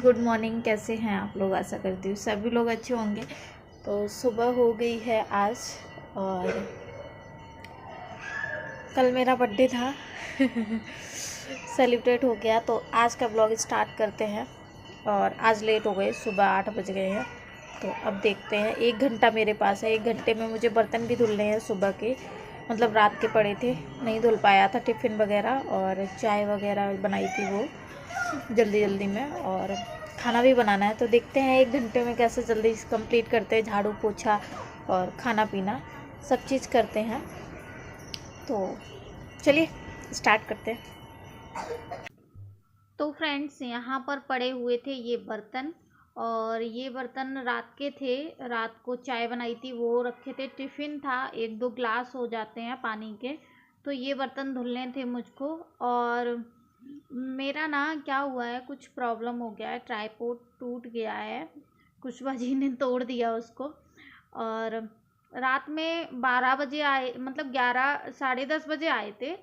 Good morning. कैसे हैं आप लोग? आशा करती हूँ सभी लोग अच्छे होंगे। तो सुबह हो गई है आज और कल मेरा बर्थडे था सेलिब्रेट हो गया। तो आज का ब्लॉग स्टार्ट करते हैं। और आज लेट हो गए, सुबह 8 बज गए हैं। तो अब देखते हैं, 1 घंटा मेरे पास है। 1 घंटे में मुझे बर्तन भी धुलने हैं सुबह के, मतलब रात के पड़े थे, नहीं धुल पाया था। टिफ़िन वगैरह और चाय वगैरह बनाई थी वो जल्दी जल्दी में, और खाना भी बनाना है। तो देखते हैं 1 घंटे में कैसे जल्दी कंप्लीट करते हैं। झाड़ू पोछा और खाना पीना सब चीज़ करते हैं। तो चलिए स्टार्ट करते हैं। तो फ्रेंड्स, यहाँ पर पड़े हुए थे ये बर्तन, और ये बर्तन रात के थे। रात को चाय बनाई थी, वो रखे थे। टिफ़िन था, 1-2 ग्लास हो जाते हैं पानी के। तो ये बर्तन धुलने थे मुझको। और मेरा ना क्या हुआ है, कुछ प्रॉब्लम हो गया है। ट्राइपॉड टूट गया है, कुशवा जी ने तोड़ दिया उसको। और रात में 12 बजे आए, मतलब 11 साढ़े 10 बजे आए थे।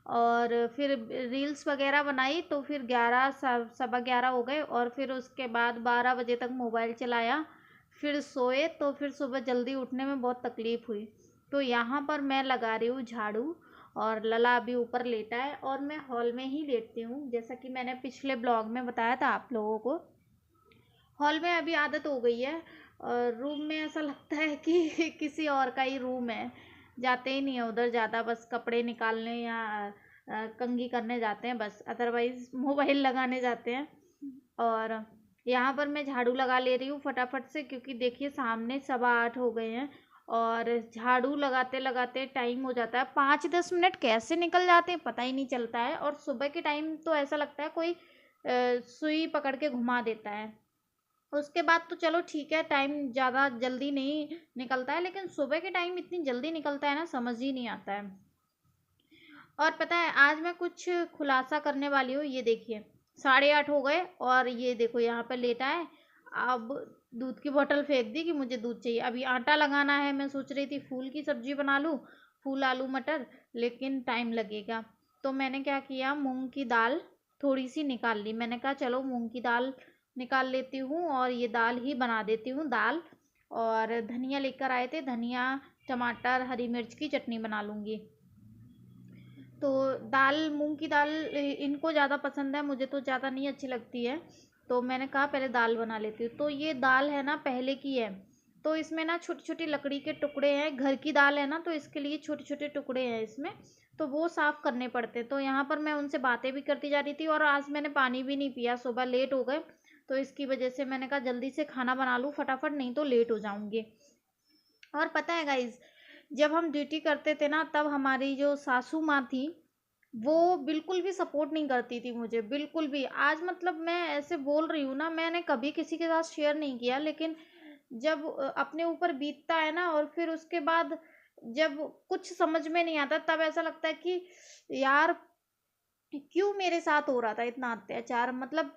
और फिर रील्स वगैरह बनाई, तो फिर 11 सवा 11 हो गए। और फिर उसके बाद 12 बजे तक मोबाइल चलाया, फिर सोए। तो फिर सुबह जल्दी उठने में बहुत तकलीफ़ हुई। तो यहाँ पर मैं लगा रही हूँ झाड़ू, और लला अभी ऊपर लेटा है, और मैं हॉल में ही लेटती हूँ। जैसा कि मैंने पिछले ब्लॉग में बताया था आप लोगों को, हॉल में अभी आदत हो गई है। और रूम में ऐसा लगता है कि किसी और का ही रूम है। जाते ही नहीं है उधर ज़्यादा, बस कपड़े निकालने या कंघी करने जाते हैं बस, अदरवाइज़ मोबाइल लगाने जाते हैं। और यहाँ पर मैं झाड़ू लगा ले रही हूँ फटाफट से, क्योंकि देखिए सामने 7:15 हो गए हैं। और झाड़ू लगाते लगाते टाइम हो जाता है, 5-10 मिनट कैसे निकल जाते हैं पता ही नहीं चलता है। और सुबह के टाइम तो ऐसा लगता है कोई सुई पकड़ के घुमा देता है। उसके बाद तो चलो ठीक है, टाइम ज़्यादा जल्दी नहीं निकलता है, लेकिन सुबह के टाइम इतनी जल्दी निकलता है ना, समझ ही नहीं आता है। और पता है, आज मैं कुछ खुलासा करने वाली हूँ। ये देखिए 8:30 हो गए, और ये देखो यहाँ पर लेटा है। अब दूध की बोतल फेंक दी कि मुझे दूध चाहिए। अभी आटा लगाना है। मैं सोच रही थी फूल की सब्जी बना लूँ, फूल आलू मटर, लेकिन टाइम लगेगा। तो मैंने क्या किया, मूंग की दाल थोड़ी सी निकाल ली। मैंने कहा चलो मूंग की दाल निकाल लेती हूँ, और ये दाल ही बना देती हूँ दाल। और धनिया लेकर आए थे, धनिया टमाटर हरी मिर्च की चटनी बना लूँगी। तो दाल, मूंग की दाल इनको ज़्यादा पसंद है, मुझे तो ज़्यादा नहीं अच्छी लगती है। तो मैंने कहा पहले दाल बना लेती हूँ। तो ये दाल है ना, पहले की है। तो इसमें ना छोटी छोटी लकड़ी के टुकड़े हैं। घर की दाल है ना, तो इसके लिए छोटे छोटे टुकड़े हैं इसमें। तो वो साफ़ करने पड़ते हैं। तो यहाँ पर मैं उनसे बातें भी करती जा रही थी, और आज मैंने पानी भी नहीं पिया, सुबह लेट हो गए। तो इसकी वजह से मैंने कहा जल्दी से खाना बना लूँ फटाफट, नहीं तो लेट हो जाऊँगी। और पता है गाइज़, जब हम ड्यूटी करते थे ना, तब हमारी जो सासू माँ थी, वो बिल्कुल भी सपोर्ट नहीं करती थी मुझे, बिल्कुल भी। आज मतलब मैं ऐसे बोल रही हूँ ना, मैंने कभी किसी के साथ शेयर नहीं किया, लेकिन जब अपने ऊपर बीतता है ना, और फिर उसके बाद जब कुछ समझ में नहीं आता, तब ऐसा लगता है कि यार क्यों मेरे साथ हो रहा था इतना अत्याचार। मतलब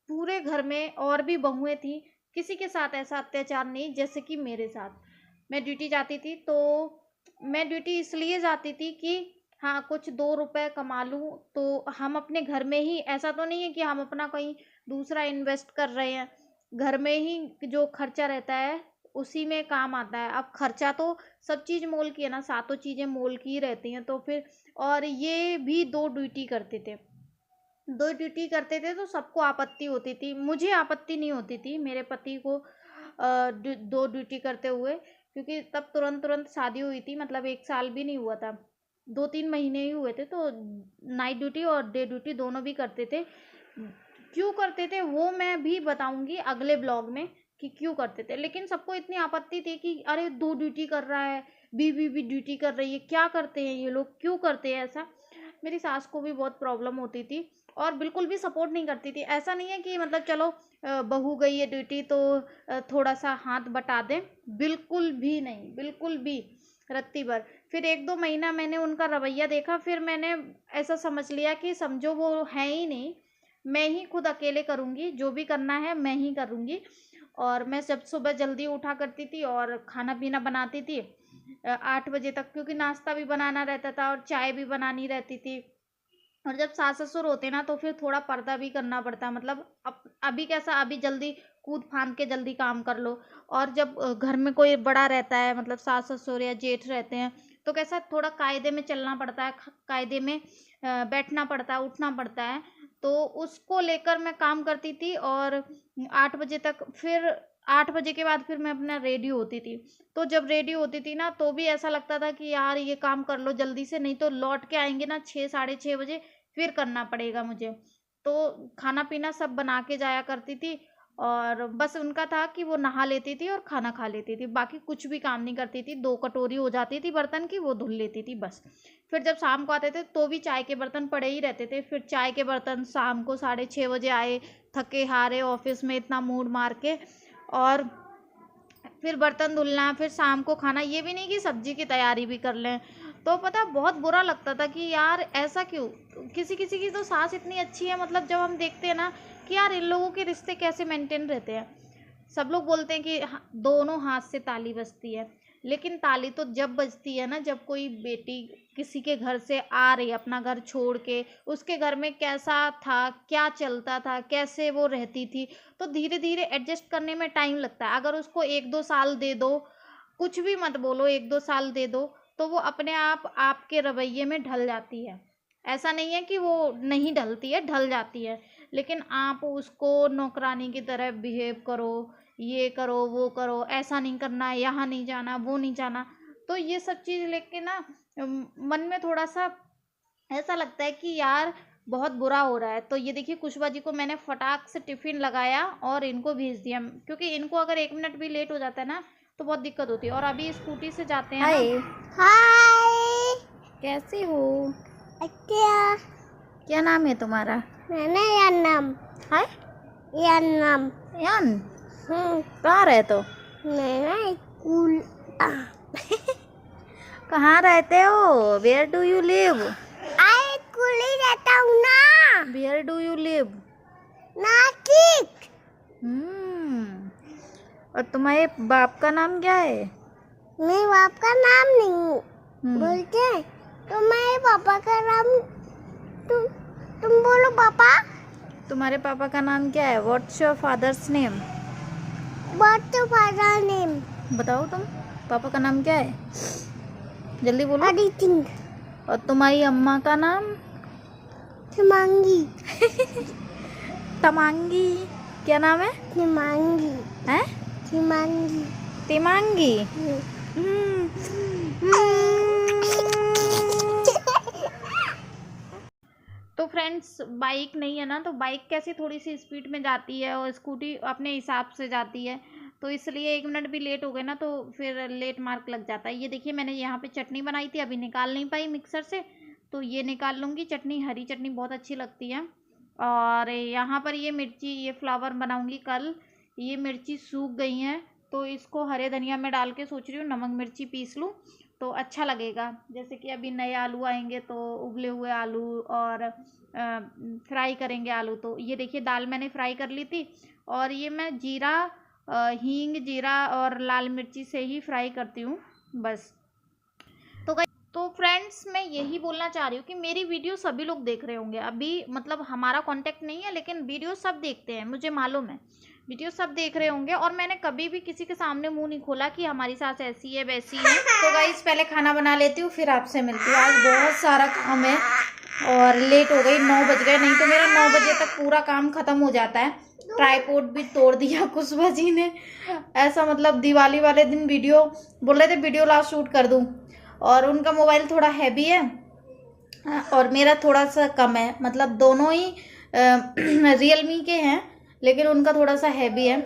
पूरे घर में और भी बहुएं थी, किसी के साथ ऐसा अत्याचार नहीं जैसे कि मेरे साथ। मैं ड्यूटी जाती थी, तो मैं ड्यूटी इसलिए जाती थी कि हाँ, कुछ 2 रुपए कमा लूँ, तो हम अपने घर में ही, ऐसा तो नहीं है कि हम अपना कहीं दूसरा इन्वेस्ट कर रहे हैं। घर में ही जो खर्चा रहता है उसी में काम आता है। अब खर्चा तो सब चीज़ मोल की है ना, सातों चीज़ें मोल की ही रहती हैं। तो फिर, और ये भी 2 ड्यूटी करते थे। 2 ड्यूटी करते थे, तो सबको आपत्ति होती थी। मुझे आपत्ति नहीं होती थी, मेरे पति को 2 ड्यूटी करते हुए, क्योंकि तब तुरंत-तुरंत शादी हुई थी, मतलब 1 साल भी नहीं हुआ था। 2-3 महीने ही हुए थे। तो नाइट ड्यूटी और डे ड्यूटी दोनों भी करते थे। क्यों करते थे वो मैं भी बताऊँगी अगले ब्लॉग में, कि क्यों करते थे। लेकिन सबको इतनी आपत्ति थी कि अरे 2 ड्यूटी कर रहा है, बीवी भी ड्यूटी कर रही है, क्या करते हैं ये लोग, क्यों करते हैं ऐसा? मेरी सास को भी बहुत प्रॉब्लम होती थी, और बिल्कुल भी सपोर्ट नहीं करती थी। ऐसा नहीं है कि मतलब चलो बहू गई है ड्यूटी तो थोड़ा-सा हाथ बटा दें, बिल्कुल भी नहीं, बिल्कुल भी, रत्ती भर। फिर 1-2 महीना मैंने उनका रवैया देखा, फिर मैंने ऐसा समझ लिया कि समझो वो हैं ही नहीं, मैं ही खुद अकेले करूँगी, जो भी करना है मैं ही करूँगी। और मैं जब सुबह जल्दी उठा करती थी और खाना-पीना बनाती थी 8 बजे तक, क्योंकि नाश्ता भी बनाना रहता था और चाय भी बनानी रहती थी। और जब सास ससुर होते ना तो फिर थोड़ा पर्दा भी करना पड़ता है। मतलब अभी कैसा, अभी जल्दी कूद फांद के जल्दी काम कर लो, और जब घर में कोई बड़ा रहता है, मतलब सास ससुर या जेठ रहते हैं, तो कैसा थोड़ा कायदे में चलना पड़ता है, कायदे में बैठना पड़ता है, उठना पड़ता है। तो उसको लेकर मैं काम करती थी, और 8 बजे तक, फिर 8 बजे के बाद फिर मैं अपना रेडी होती थी। तो जब रेडी होती थी ना तो भी ऐसा लगता था कि यार ये काम कर लो जल्दी से, नहीं तो लौट के आएंगे ना 6 साढ़े 6 बजे, फिर करना पड़ेगा मुझे। तो खाना पीना सब बना के जाया करती थी, और बस उनका था कि वो नहा लेती थी और खाना खा लेती थी, बाकी कुछ भी काम नहीं करती थी। 2 कटोरी हो जाती थी बर्तन की, वो धुल लेती थी बस। फिर जब शाम को आते थे तो भी चाय के बर्तन पड़े ही रहते थे। फिर चाय के बर्तन शाम को 6:30 बजे आए, थके हारे ऑफिस में इतना मूड मार के, और फिर बर्तन धुलना, फिर शाम को खाना, ये भी नहीं कि सब्जी की तैयारी भी कर लें। तो पता है बहुत बुरा लगता था कि यार ऐसा क्यों। किसी किसी की तो सास इतनी अच्छी है, मतलब जब हम देखते हैं ना कि यार इन लोगों के रिश्ते कैसे मेंटेन रहते हैं। सब लोग बोलते हैं कि दोनों हाथ से ताली बजती है, लेकिन ताली तो जब बजती है ना जब कोई बेटी किसी के घर से आ रही है अपना घर छोड़ के, उसके घर में कैसा था, क्या चलता था, कैसे वो रहती थी, तो धीरे धीरे एडजस्ट करने में टाइम लगता है। अगर उसको 1-2 साल दे दो, कुछ भी मत बोलो, 1-2 साल दे दो, तो वो अपने आप आपके रवैये में ढल जाती है। ऐसा नहीं है कि वो नहीं ढलती है, ढल जाती है, लेकिन आप उसको नौकरानी की तरह बिहेव करो, ये करो वो करो, ऐसा नहीं करना, यहाँ नहीं जाना, वो नहीं जाना, तो ये सब चीज़ लेके ना मन में थोड़ा सा ऐसा लगता है कि यार बहुत बुरा हो रहा है। तो ये देखिए कुशवा जी को मैंने फटाक से टिफ़िन लगाया और इनको भेज दिया, क्योंकि इनको अगर 1 मिनट भी लेट हो जाता है ना तो बहुत दिक्कत होती है। और अभी स्कूटी से जाते हैं ना। हाय, कैसी हो? क्या क्या नाम है तुम्हारा? मैंने यान हाय यान यान, कहाँ रहते हो? मैंने स्कूल कहाँ रहते हो? Where do you live? I school ही रहता हूँ ना। Where do you live? Nashik. और तुम्हारे बाप का नाम क्या है? मेरे बाप का नाम नहीं बोलते, तो मेरे पापा का नाम तुम बोलो पापा। तुम्हारे पापा का नाम क्या है? What's your father's name? What's your father name? बताओ तुम, पापा का नाम क्या है? जल्दी बोलो। अदितिंग। और तुम्हारी अम्मा का नाम? तिमांगी। तमांगी। क्या नाम है? तिमांगी। हैं? तिमांगी। तिमांगी। तो फ्रेंड्स बाइक नहीं है ना, तो बाइक कैसे थोड़ी सी स्पीड में जाती है और स्कूटी अपने हिसाब से जाती है, तो इसलिए 1 मिनट भी लेट हो गए ना तो फिर लेट मार्क लग जाता है। ये देखिए मैंने यहाँ पे चटनी बनाई थी, अभी निकाल नहीं पाई मिक्सर से, तो ये निकाल लूँगी। चटनी, हरी चटनी बहुत अच्छी लगती है। और यहाँ पर ये मिर्ची, ये फ्लावर बनाऊँगी कल। ये मिर्ची सूख गई हैं तो इसको हरे धनिया में डाल के सोच रही हूँ नमक मिर्ची पीस लूँ तो अच्छा लगेगा। जैसे कि अभी नए आलू आएंगे तो उबले हुए आलू और फ्राई करेंगे आलू। तो ये देखिए दाल मैंने फ्राई कर ली थी, और ये मैं जीरा, हींग, जीरा और लाल मिर्ची से ही फ्राई करती हूँ बस। तो फ्रेंड्स मैं यही बोलना चाह रही हूँ कि मेरी वीडियो सभी लोग देख रहे होंगे। अभी मतलब हमारा कांटेक्ट नहीं है, लेकिन वीडियो सब देखते हैं, मुझे मालूम है वीडियो सब देख रहे होंगे। और मैंने कभी भी किसी के सामने मुंह नहीं खोला कि हमारी सास ऐसी है वैसी है। तो गाइस पहले खाना बना लेती हूँ फिर आपसे मिलती हूँ। आज बहुत सारा काम है और लेट हो गई, 9 बज गए, नहीं तो मेरा 9 बजे तक पूरा काम खत्म हो जाता है। ट्राइपॉड भी तोड़ दिया कुशवा जी ने, ऐसा मतलब दिवाली वाले दिन वीडियो बोल रहे थे वीडियो लास्ट शूट कर दूँ, और उनका मोबाइल थोड़ा हैवी है और मेरा थोड़ा सा कम है, मतलब दोनों ही रियलमी के हैं लेकिन उनका थोड़ा सा हैवी है।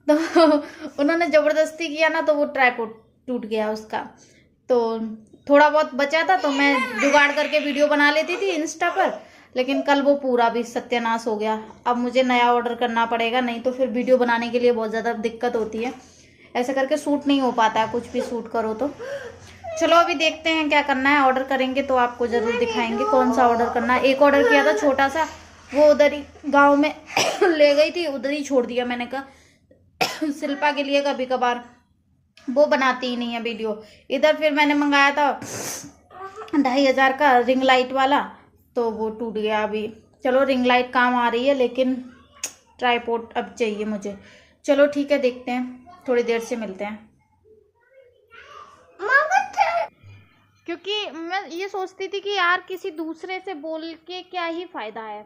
तो उन्होंने ज़बरदस्ती किया ना तो वो ट्राइपॉड टूट गया उसका। तो थोड़ा बहुत बचा था तो मैं जुगाड़ करके वीडियो बना लेती थी इंस्टा पर, लेकिन कल वो पूरा भी सत्यानाश हो गया। अब मुझे नया ऑर्डर करना पड़ेगा, नहीं तो फिर वीडियो बनाने के लिए बहुत ज़्यादा दिक्कत होती है। ऐसे करके शूट नहीं हो पाता है, कुछ भी शूट करो तो। चलो अभी देखते हैं क्या करना है, ऑर्डर करेंगे तो आपको ज़रूर दिखाएंगे कौन सा ऑर्डर करना है। एक ऑर्डर किया था छोटा सा, वो उधर ही गांव में ले गई थी, उधर ही छोड़ दिया। मैंने कहा शिल्पा के लिए कभी कभार, वो बनाती ही नहीं है वीडियो। इधर फिर मैंने मंगाया था 2,500 का रिंग लाइट वाला, तो वो टूट गया अभी। चलो रिंग लाइट काम आ रही है, लेकिन ट्राइपॉड अब चाहिए मुझे। चलो ठीक है, देखते हैं, थोड़ी देर से मिलते हैं। क्योंकि मैं ये सोचती थी कि यार किसी दूसरे से बोल के क्या ही फ़ायदा है,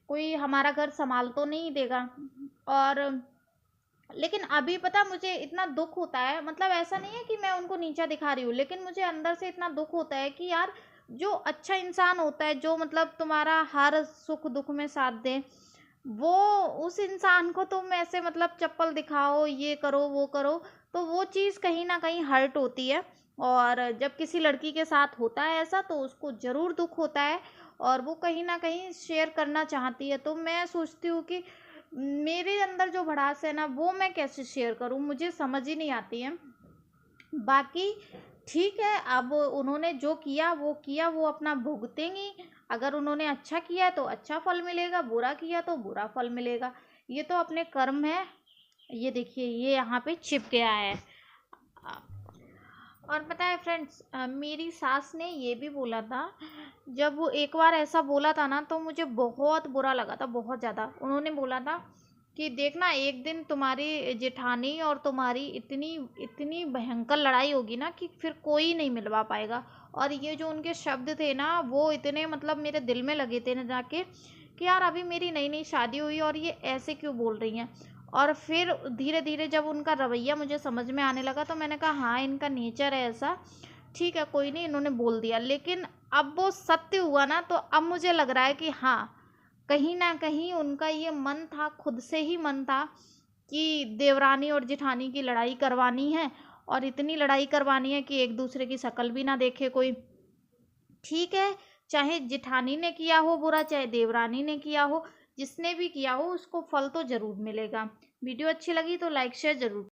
कोई हमारा घर संभाल तो नहीं देगा। और लेकिन अभी पता मुझे इतना दुख होता है, मतलब ऐसा नहीं है कि मैं उनको नीचा दिखा रही हूँ, लेकिन मुझे अंदर से इतना दुख होता है कि यार जो अच्छा इंसान होता है, जो मतलब तुम्हारा हर सुख दुख में साथ दे, वो उस इंसान को तुम ऐसे मतलब चप्पल दिखाओ, ये करो वो करो, तो वो चीज़ कहीं ना कहीं हर्ट होती है। और जब किसी लड़की के साथ होता है ऐसा, तो उसको ज़रूर दुख होता है, और वो कहीं ना कहीं शेयर करना चाहती है। तो मैं सोचती हूँ कि मेरे अंदर जो भड़ास है ना, वो मैं कैसे शेयर करूँ, मुझे समझ ही नहीं आती है। बाकी ठीक है, अब उन्होंने जो किया वो किया, वो अपना भुगतेंगी। अगर उन्होंने अच्छा किया तो अच्छा फल मिलेगा, बुरा किया तो बुरा फल मिलेगा, ये तो अपने कर्म है। ये देखिए, ये यहाँ पे चिप गया है। और पता है फ्रेंड्स, मेरी सास ने ये भी बोला था, जब वो एक बार ऐसा बोला था ना, तो मुझे बहुत बुरा लगा था, बहुत ज़्यादा। उन्होंने बोला था कि देखना, एक दिन तुम्हारी जेठानी और तुम्हारी इतनी इतनी भयंकर लड़ाई होगी ना कि फिर कोई नहीं मिलवा पाएगा। और ये जो उनके शब्द थे ना, वो इतने मतलब मेरे दिल में लगे थे ना जाके, कि यार अभी मेरी नई नई शादी हुई और ये ऐसे क्यों बोल रही हैं। और फिर धीरे धीरे जब उनका रवैया मुझे समझ में आने लगा, तो मैंने कहा हाँ, इनका नेचर है ऐसा, ठीक है कोई नहीं, इन्होंने बोल दिया। लेकिन अब वो सत्य हुआ ना, तो अब मुझे लग रहा है कि हाँ, कहीं ना कहीं उनका ये मन था, खुद से ही मन था कि देवरानी और जेठानी की लड़ाई करवानी है, और इतनी लड़ाई करवानी है कि एक दूसरे की शक्ल भी ना देखे कोई। ठीक है, चाहे जेठानी ने किया हो बुरा, चाहे देवरानी ने किया हो, जिसने भी किया हो उसको फल तो ज़रूर मिलेगा। वीडियो अच्छी लगी तो लाइक शेयर ज़रूर।